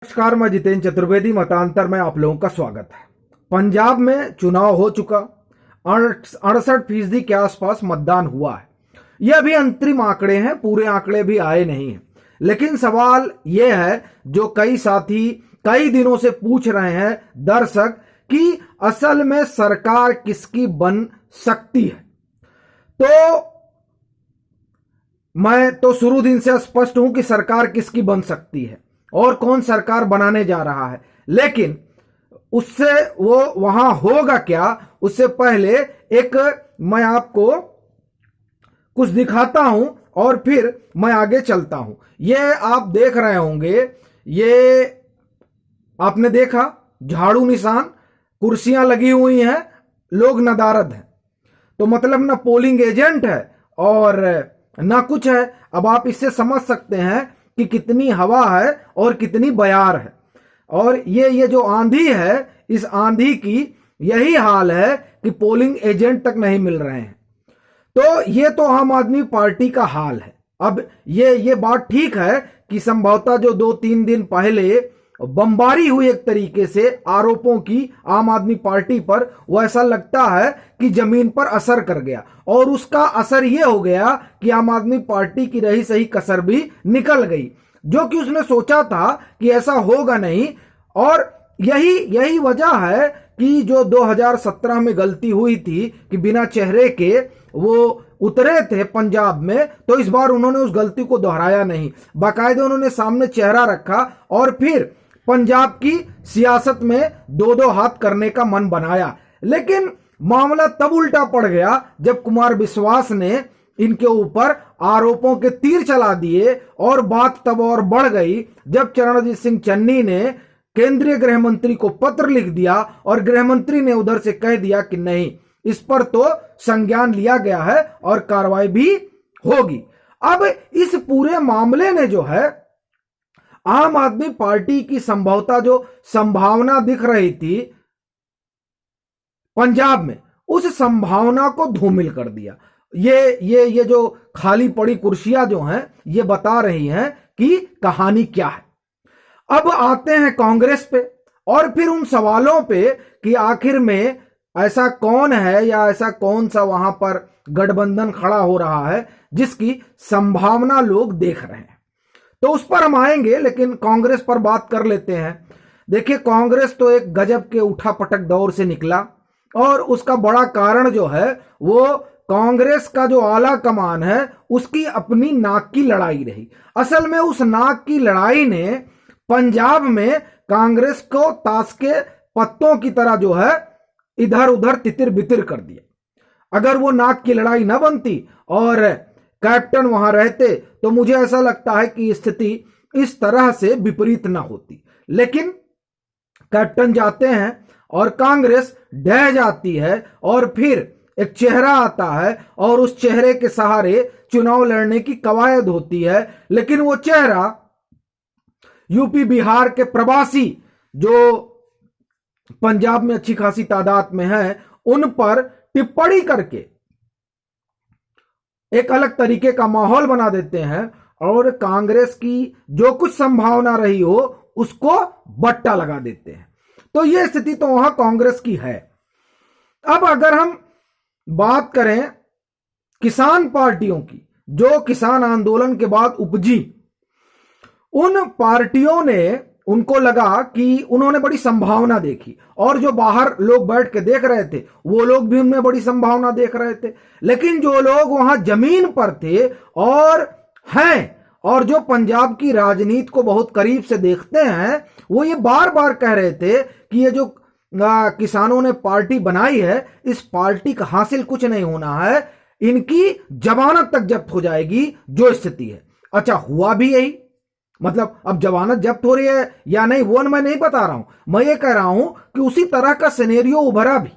नमस्कार, मैं जितेंद्र चतुर्वेदी। मतांतर में आप लोगों का स्वागत है। पंजाब में चुनाव हो चुका, 68% के आसपास मतदान हुआ है। यह अभी अंतरिम आंकड़े हैं, पूरे आंकड़े भी आए नहीं हैं। लेकिन सवाल यह है जो कई साथी कई दिनों से पूछ रहे हैं दर्शक कि असल में सरकार किसकी बन सकती है। तो मैं तो शुरू दिन से स्पष्ट हूं कि सरकार किसकी बन सकती है और कौन सरकार बनाने जा रहा है। लेकिन उससे वो वहां होगा क्या, उससे पहले एक मैं आपको कुछ दिखाता हूं और फिर मैं आगे चलता हूं। ये आप देख रहे होंगे, ये आपने देखा झाड़ू निशान, कुर्सियां लगी हुई हैं, लोग नदारद हैं। तो मतलब ना पोलिंग एजेंट है और ना कुछ है। अब आप इससे समझ सकते हैं कि कितनी हवा है और कितनी बयार है। और ये जो आंधी है, इस आंधी की यही हाल है कि पोलिंग एजेंट तक नहीं मिल रहे हैं। तो ये तो आम आदमी पार्टी का हाल है। अब ये बात ठीक है कि संभवतः जो 2-3 दिन पहले बमबारी हुई एक तरीके से आरोपों की आम आदमी पार्टी पर, वो ऐसा लगता है कि जमीन पर असर कर गया। और उसका असर यह हो गया कि आम आदमी पार्टी की रही सही कसर भी निकल गई, जो कि उसने सोचा था कि ऐसा होगा नहीं। और यही वजह है कि जो 2017 में गलती हुई थी कि बिना चेहरे के वो उतरे थे पंजाब में, तो इस बार उन्होंने उस गलती को दोहराया नहीं। बाकायदे उन्होंने सामने चेहरा रखा और फिर पंजाब की सियासत में दो हाथ करने का मन बनाया। लेकिन मामला तब उल्टा पड़ गया जब कुमार विश्वास ने इनके ऊपर आरोपों के तीर चला दिए। और बात तब और बढ़ गई जब चरणजीत सिंह चन्नी ने केंद्रीय गृह मंत्री को पत्र लिख दिया और गृह मंत्री ने उधर से कह दिया कि नहीं, इस पर तो संज्ञान लिया गया है और कार्रवाई भी होगी। अब इस पूरे मामले ने जो है आम आदमी पार्टी की संभवतः जो संभावना दिख रही थी पंजाब में, उस संभावना को धूमिल कर दिया। ये जो खाली पड़ी कुर्सियां जो हैं, ये बता रही हैं कि कहानी क्या है। अब आते हैं कांग्रेस पे और फिर उन सवालों पे कि आखिर में ऐसा कौन है या ऐसा कौन सा वहां पर गठबंधन खड़ा हो रहा है जिसकी संभावना लोग देख रहे हैं। तो उस पर हम आएंगे, लेकिन कांग्रेस पर बात कर लेते हैं। देखिए, कांग्रेस तो एक गजब के उठापटक दौर से निकला और उसका बड़ा कारण जो है वो कांग्रेस का जो आला कमान है उसकी अपनी नाक की लड़ाई रही। असल में उस नाक की लड़ाई ने पंजाब में कांग्रेस को ताश के पत्तों की तरह जो है इधर उधर तितिर बितिर कर दिया। अगर वो नाक की लड़ाई न बनती और कैप्टन वहां रहते तो मुझे ऐसा लगता है कि स्थिति इस तरह से विपरीत ना होती। लेकिन कैप्टन जाते हैं और कांग्रेस ढह जाती है और फिर एक चेहरा आता है और उस चेहरे के सहारे चुनाव लड़ने की कवायद होती है। लेकिन वो चेहरा यूपी बिहार के प्रवासी जो पंजाब में अच्छी खासी तादाद में है, उन पर टिप्पणी करके एक अलग तरीके का माहौल बना देते हैं और कांग्रेस की जो कुछ संभावना रही हो उसको बट्टा लगा देते हैं। तो यह स्थिति तो वहां कांग्रेस की है। अब अगर हम बात करें किसान पार्टियों की, जो किसान आंदोलन के बाद उपजी, उन पार्टियों ने, उनको लगा कि उन्होंने बड़ी संभावना देखी और जो बाहर लोग बैठ के देख रहे थे वो लोग भी उनमें बड़ी संभावना देख रहे थे। लेकिन जो लोग वहां जमीन पर थे और हैं और जो पंजाब की राजनीति को बहुत करीब से देखते हैं, वो ये बार बार कह रहे थे कि ये जो किसानों ने पार्टी बनाई है, इस पार्टी का हासिल कुछ नहीं होना है, इनकी जमानत तक जब्त हो जाएगी जो स्थिति है। अच्छा, हुआ भी यही। मतलब अब जमानत जब्त हो रही है या नहीं वो मैं नहीं बता रहा हूं, मैं ये कह रहा हूं कि उसी तरह का सिनेरियो उभरा भी।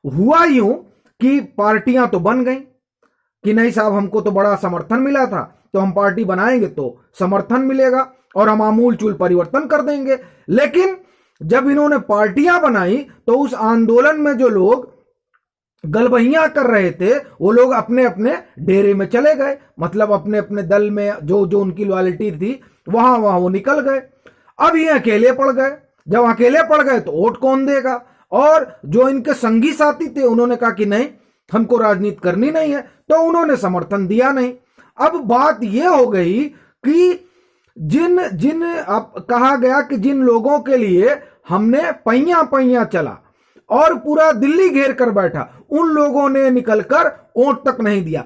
हुआ यूं कि पार्टियां तो बन गई कि नहीं साहब, हमको तो बड़ा समर्थन मिला था तो हम पार्टी बनाएंगे तो समर्थन मिलेगा और हम आमूल चूल परिवर्तन कर देंगे। लेकिन जब इन्होंने पार्टियां बनाई तो उस आंदोलन में जो लोग गलबहियां कर रहे थे वो लोग अपने अपने डेरे में चले गए। मतलब अपने अपने दल में जो जो उनकी लॉयल्टी थी वहां वो निकल गए। अब ये अकेले पड़ गए। जब अकेले पड़ गए तो वोट कौन देगा? और जो इनके संगी साथी थे उन्होंने कहा कि नहीं, हमको राजनीति करनी नहीं है, तो उन्होंने समर्थन दिया नहीं। अब बात यह हो गई कि जिन जिन अब कहा गया कि जिन लोगों के लिए हमने पहिया पहिया चला और पूरा दिल्ली घेर कर बैठा, उन लोगों ने निकलकर वोट तक नहीं दिया।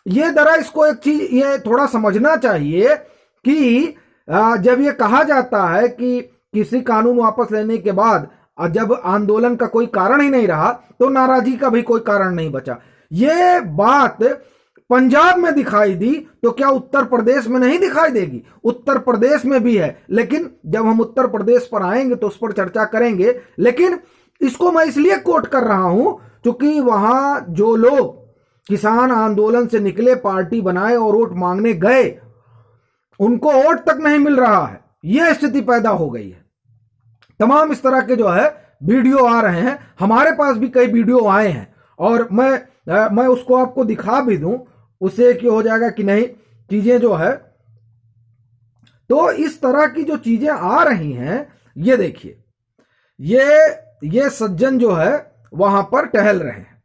ये जरा इसको एक चीज ये थोड़ा समझना चाहिए कि जब ये कहा जाता है कि किसी कानून वापस लेने के बाद जब आंदोलन का कोई कारण ही नहीं रहा तो नाराजगी का भी कोई कारण नहीं बचा, ये बात पंजाब में दिखाई दी तो क्या उत्तर प्रदेश में नहीं दिखाई देगी? उत्तर प्रदेश में भी है, लेकिन जब हम उत्तर प्रदेश पर आएंगे तो उस पर चर्चा करेंगे। लेकिन इसको मैं इसलिए कोट कर रहा हूं क्योंकि वहां जो लोग किसान आंदोलन से निकले, पार्टी बनाए और वोट मांगने गए, उनको वोट तक नहीं मिल रहा है। यह स्थिति पैदा हो गई है। तमाम इस तरह के जो है वीडियो आ रहे हैं, हमारे पास भी कई वीडियो आए हैं और मैं उसको आपको दिखा भी दूं, उससे क्या हो जाएगा कि नहीं चीजें जो है। तो इस तरह की जो चीजें आ रही हैं, ये देखिए, ये सज्जन जो है वहां पर टहल रहे हैं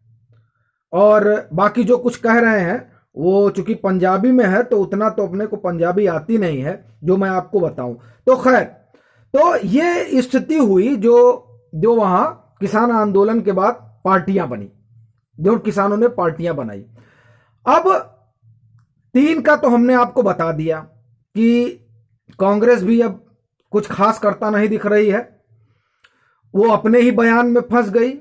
और बाकी जो कुछ कह रहे हैं वो चूंकि पंजाबी में है तो उतना तो अपने को पंजाबी आती नहीं है जो मैं आपको बताऊं। तो खैर, तो ये स्थिति हुई जो वहां किसान आंदोलन के बाद पार्टियां बनी, जो किसानों ने पार्टियां बनाई। अब 3 का तो हमने आपको बता दिया कि कांग्रेस भी अब कुछ खास करता नहीं दिख रही है, वो अपने ही बयान में फंस गई।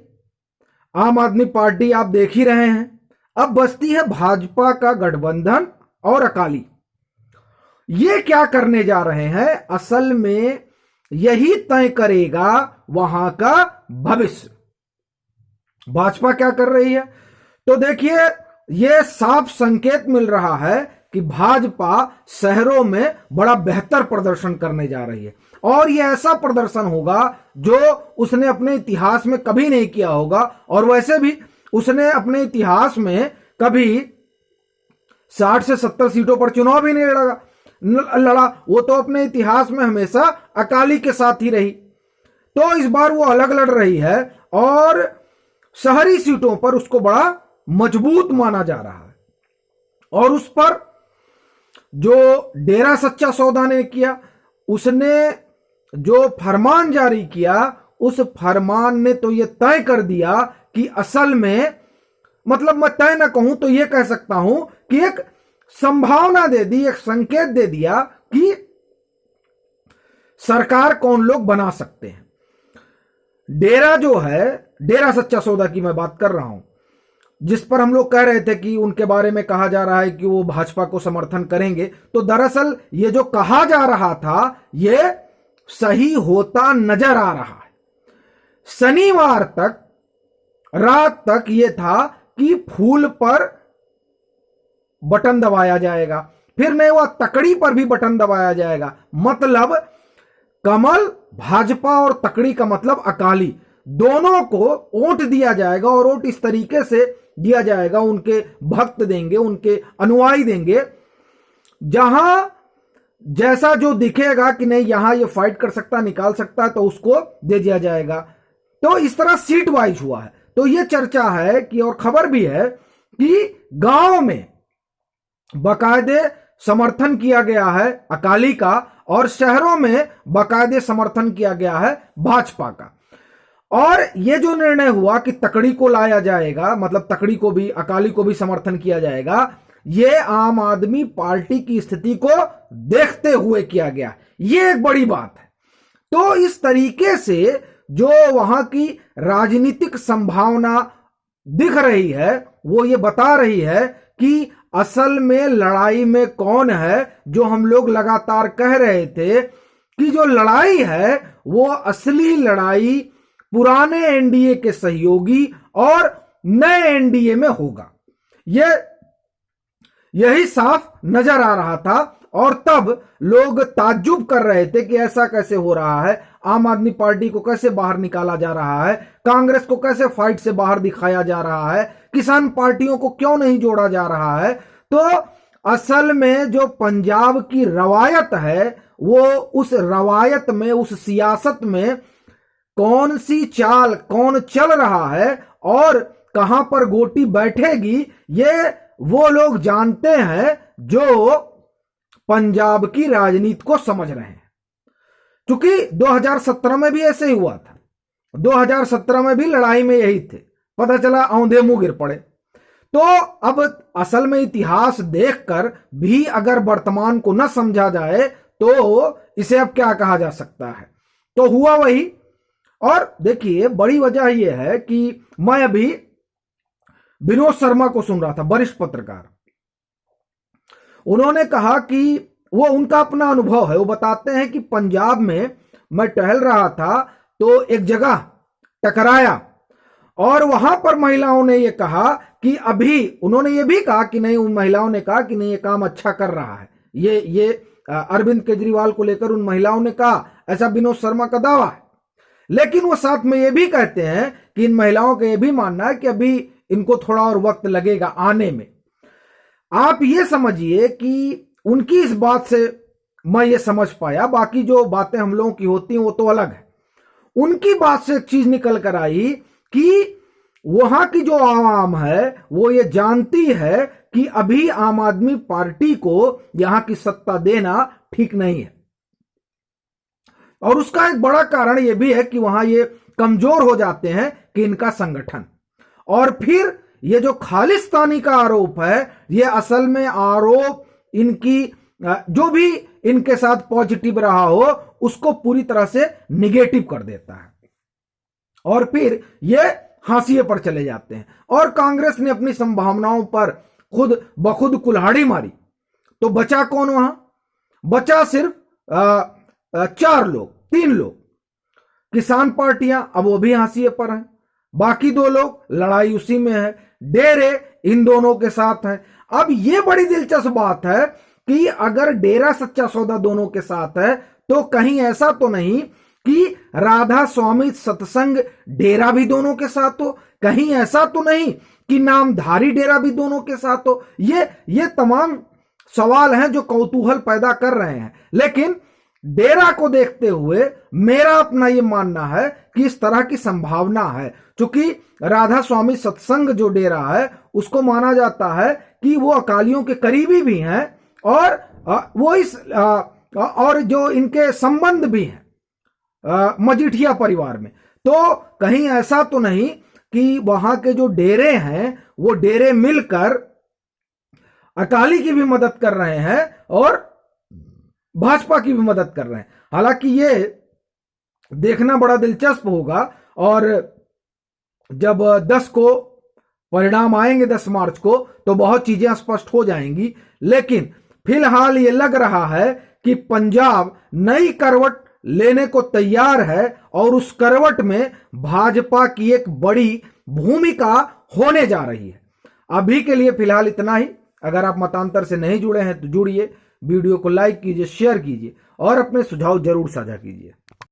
आम आदमी पार्टी आप देख ही रहे हैं। अब बचती है भाजपा का गठबंधन और अकाली। ये क्या करने जा रहे हैं? असल में यही तय करेगा वहां का भविष्य। भाजपा क्या कर रही है? तो देखिए, यह साफ संकेत मिल रहा है कि भाजपा शहरों में बड़ा बेहतर प्रदर्शन करने जा रही है और यह ऐसा प्रदर्शन होगा जो उसने अपने इतिहास में कभी नहीं किया होगा। और वैसे भी उसने अपने इतिहास में कभी 60 से 70 सीटों पर चुनाव भी नहीं लड़ा। वो तो अपने इतिहास में हमेशा अकाली के साथ ही रही। तो इस बार वो अलग लड़ रही है और शहरी सीटों पर उसको बड़ा मजबूत माना जा रहा है। और उस पर जो डेरा सच्चा सौदा ने किया, उसने जो फरमान जारी किया, उस फरमान ने तो ये तय कर दिया कि असल में, मतलब मैं तय ना कहूं तो ये कह सकता हूं कि एक संभावना दे दी, एक संकेत दे दिया कि सरकार कौन लोग बना सकते हैं। डेरा जो है, डेरा सच्चा सौदा की मैं बात कर रहा हूं, जिस पर हम लोग कह रहे थे कि उनके बारे में कहा जा रहा है कि वो भाजपा को समर्थन करेंगे, तो दरअसल ये जो कहा जा रहा था ये सही होता नजर आ रहा है। शनिवार तक रात तक ये था कि फूल पर बटन दबाया जाएगा, फिर नहीं हुआ तकड़ी पर भी बटन दबाया जाएगा। मतलब कमल, भाजपा और तकड़ी का मतलब अकाली, दोनों को वोट दिया जाएगा और वोट इस तरीके से दिया जाएगा, उनके भक्त देंगे, उनके अनुयायी देंगे, जहां जैसा जो दिखेगा कि नहीं यहां ये फाइट कर सकता, निकाल सकता है, तो उसको दे दिया जाएगा। तो इस तरह सीट वाइज हुआ है। तो ये चर्चा है कि, और खबर भी है कि गांव में बाकायदे समर्थन किया गया है अकाली का और शहरों में बाकायदे समर्थन किया गया है भाजपा का। और ये जो निर्णय हुआ कि तकड़ी को लाया जाएगा, मतलब तकड़ी को भी, अकाली को भी समर्थन किया जाएगा, ये आम आदमी पार्टी की स्थिति को देखते हुए किया गया। ये एक बड़ी बात है। तो इस तरीके से जो वहां की राजनीतिक संभावना दिख रही है वो ये बता रही है कि असल में लड़ाई में कौन है। जो हम लोग लगातार कह रहे थे कि जो लड़ाई है वो असली लड़ाई पुराने एनडीए के सहयोगी और नए एनडीए में होगा। यही साफ नजर आ रहा था और तब लोग ताज्जुब कर रहे थे कि ऐसा कैसे हो रहा है, आम आदमी पार्टी को कैसे बाहर निकाला जा रहा है, कांग्रेस को कैसे फाइट से बाहर दिखाया जा रहा है, किसान पार्टियों को क्यों नहीं जोड़ा जा रहा है। तो असल में जो पंजाब की रवायत है, वो उस रवायत में, उस सियासत में कौन सी चाल, कौन चल रहा है और कहां पर गोटी बैठेगी, ये वो लोग जानते हैं जो पंजाब की राजनीति को समझ रहे हैं। क्योंकि 2017 में भी ऐसे ही हुआ था। 2017 में भी लड़ाई में यही थे, पता चला औंधे मुंह गिर पड़े। तो अब असल में इतिहास देखकर भी अगर वर्तमान को न समझा जाए तो इसे अब क्या कहा जा सकता है। तो हुआ वही। और देखिए, बड़ी वजह यह है कि मैं अभी विनोद शर्मा को सुन रहा था, वरिष्ठ पत्रकार। उन्होंने कहा कि वो उनका अपना अनुभव है, वो बताते हैं कि पंजाब में मैं टहल रहा था तो एक जगह टकराया और वहां पर महिलाओं ने ये कहा कि अभी, उन्होंने ये भी कहा कि नहीं, उन महिलाओं ने कहा कि नहीं ये काम अच्छा कर रहा है, ये अरविंद केजरीवाल को लेकर उन महिलाओं ने कहा, ऐसा विनोद शर्मा का दावा है। लेकिन वो साथ में ये भी कहते हैं कि इन महिलाओं का ये भी मानना है कि अभी इनको थोड़ा और वक्त लगेगा आने में। आप ये समझिए कि उनकी इस बात से मैं ये समझ पाया, बाकी जो बातें हम लोगों की होती हैं वो तो अलग है। उनकी बात से एक चीज निकल कर आई कि वहां की जो आवाम है वो ये जानती है कि अभी आम आदमी पार्टी को यहां की सत्ता देना ठीक नहीं है। और उसका एक बड़ा कारण यह भी है कि वहां ये कमजोर हो जाते हैं कि इनका संगठन। और फिर ये जो खालिस्तानी का आरोप है, ये असल में आरोप इनकी, जो भी इनके साथ पॉजिटिव रहा हो उसको पूरी तरह से निगेटिव कर देता है और फिर ये हाशिए पर चले जाते हैं। और कांग्रेस ने अपनी संभावनाओं पर खुद बखुद कुल्हाड़ी मारी तो बचा कौन वहां? बचा सिर्फ 4 लोग, 3 लोग। किसान पार्टियां अब वो भी हाशिए पर हैं, बाकी 2 लोग लड़ाई उसी में है, डेरे इन दोनों के साथ है। अब ये बड़ी दिलचस्प बात है कि अगर डेरा सच्चा सौदा दोनों के साथ है तो कहीं ऐसा तो नहीं कि राधा स्वामी सत्संग डेरा भी दोनों के साथ हो, कहीं ऐसा तो नहीं कि नामधारी डेरा भी दोनों के साथ हो। ये तमाम सवाल हैं जो कौतूहल पैदा कर रहे हैं। लेकिन डेरा को देखते हुए मेरा अपना यह मानना है कि इस तरह की संभावना है, क्योंकि राधा स्वामी सत्संग जो डेरा है उसको माना जाता है कि वो अकालियों के करीबी भी हैं और वो इस और जो इनके संबंध भी हैं मजीठिया परिवार में। तो कहीं ऐसा तो नहीं कि वहां के जो डेरे हैं वो डेरे मिलकर अकाली की भी मदद कर रहे हैं और भाजपा की भी मदद कर रहे हैं। हालांकि ये देखना बड़ा दिलचस्प होगा और जब 10 को परिणाम आएंगे 10 मार्च को तो बहुत चीजें स्पष्ट हो जाएंगी। लेकिन फिलहाल ये लग रहा है कि पंजाब नई करवट लेने को तैयार है और उस करवट में भाजपा की एक बड़ी भूमिका होने जा रही है। अभी के लिए फिलहाल इतना ही। अगर आप मतांतर से नहीं जुड़े हैं तो जुड़िए, वीडियो को लाइक कीजिए, शेयर कीजिए और अपने सुझाव जरूर साझा कीजिए।